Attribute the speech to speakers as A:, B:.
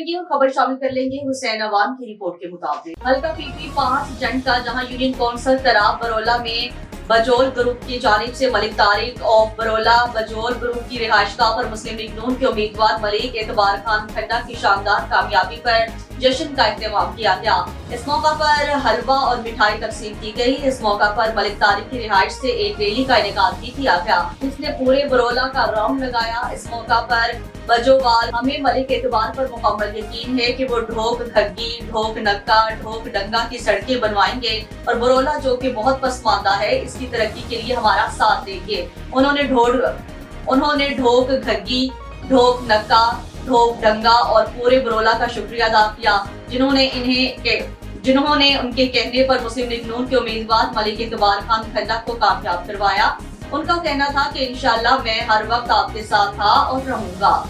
A: जानेंगे और खबर शामिल कर लेंगे हुसैन अवान की रिपोर्ट के मुताबिक। हल्का पीपी 5 जंग का जहां यूनियन कौंसिल तराब बरोला में बजोल ग्रुप की जानिब से Malik Tariq of Barola Bajol group की रिहायशगाह पर मुस्लिम लीग नून के उम्मीदवार मलिक एतबार खान खन्ना की शानदार कामयाबी पर जश्न का एहतमाम किया गया। इस मौका पर हलवा और मिठाई तकसीम की गई। इस मौका पर मलिक तारिक की रिहाइश से एक रैली का इनेकाद भी किया गया, जिसने पूरे बरोला का राउंड लगाया। इस मौका पर बजोवाल हमें मलिक एतबार पर मुकम्मल यकीन है कि वो ढोक घग्गी, ढोक नक्का, ढोक डंगा की सड़कें बनवाएंगे और बरोला जो कि बहुत पसमानदा है इसकी तरक्की के लिए हमारा साथ देंगे। उन्होंने ढोक घग्गी, ढोक नक्का, ढोक डंगा और पूरे बरोला का शुक्रिया अदा किया, जिन्होंने उनके कहने पर मुस्लिम लीग नून के उम्मीदवार मलिक एतबार खान खन्ना को कामयाब करवाया। उनका कहना था कि इंशाअल्लाह मैं हर वक्त आपके साथ था और रहूंगा।